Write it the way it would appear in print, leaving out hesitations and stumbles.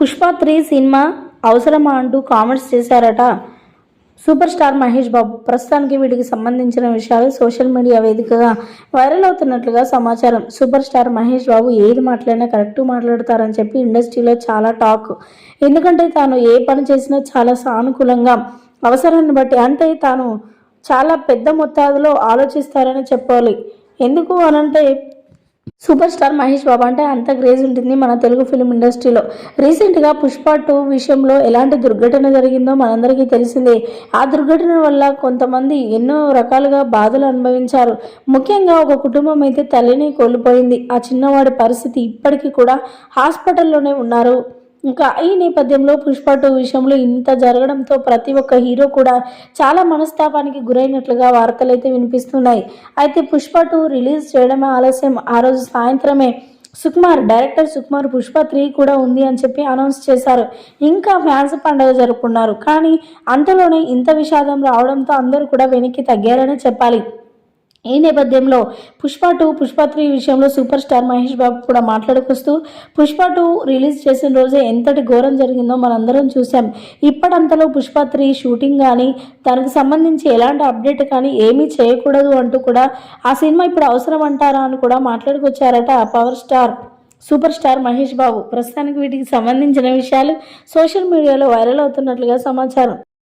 Pushpa 3 cinema అవసరమా అంటూ comments చేశారట సూపర్ స్టార్ మహేష్ బాబు. ప్రస్తుతానికి వీటికి సంబంధించిన విషయాలు సోషల్ మీడియా వేదికగా వైరల్ అవుతున్నట్లుగా సమాచారం. సూపర్ స్టార్ మహేష్ బాబు ఏది మాట్లాడినా కరెక్ట్ మాట్లాడతారని చెప్పి ఇండస్ట్రీలో చాలా టాక్. ఎందుకంటే తాను ఏ పని చేసినా చాలా సానుకూలంగా, అవసరాన్ని బట్టి, అంటే తాను చాలా పెద్ద మొత్తాదులో ఆలోచిస్తారని చెప్పాలి. ఎందుకు అనంటే సూపర్ స్టార్ మహేష్ బాబు అంటే అంత క్రేజ్ ఉంటుంది మన తెలుగు ఫిలిం ఇండస్ట్రీలో. రీసెంట్గా పుష్ప 2 విషయంలో ఎలాంటి దుర్ఘటన జరిగిందో మనందరికీ తెలిసిందే. ఆ దుర్ఘటన వల్ల కొంతమంది ఎన్నో రకాలుగా బాధలు అనుభవించారు. ముఖ్యంగా ఒక కుటుంబం అయితే తల్లిని కోల్పోయింది. ఆ చిన్నవాడి పరిస్థితి ఇప్పటికీ కూడా హాస్పిటల్లోనే ఉన్నారు. ఇంకా ఈ నేపథ్యంలో పుష్ప 2 విషయంలో ఇంత జరగడంతో ప్రతి ఒక్క హీరో కూడా చాలా మనస్తాపానికి గురైనట్లుగా వార్తలైతే వినిపిస్తున్నాయి. అయితే పుష్ప 2 రిలీజ్ చేయడమే ఆలస్యం. ఆ రోజు సాయంత్రమే డైరెక్టర్ సుకుమార్ పుష్ప 3 కూడా ఉంది అని చెప్పి అనౌన్స్ చేశారు. ఇంకా ఫ్యాన్స్ పండుగ జరుపుకున్నారు. కానీ అంతలోనే ఇంత విషాదం రావడంతో అందరూ కూడా వెనక్కి తగ్గారని చెప్పాలి. ఈ నేపథ్యంలో పుష్ప 3 విషయంలో సూపర్ స్టార్ మహేష్ బాబు కూడా మాట్లాడుకొస్తూ పుష్ప 2 రిలీజ్ చేసిన రోజే ఎంతటి ఘోరం జరిగిందో మనందరం చూసాం. ఇప్పటింతలో పుష్ప 3 షూటింగ్ కానీ దానికి సంబంధించి ఎలాంటి అప్డేట్ కానీ ఏమీ చేయకూడదు అంటూ కూడా ఆ సినిమా ఇప్పుడు అవసరం అంటారా అని కూడా మాట్లాడుకొచ్చారట సూపర్ స్టార్ మహేష్ బాబు. ప్రస్తుతానికి వీటికి సంబంధించిన విషయాలు సోషల్ మీడియాలో వైరల్ అవుతున్నట్లుగా సమాచారం.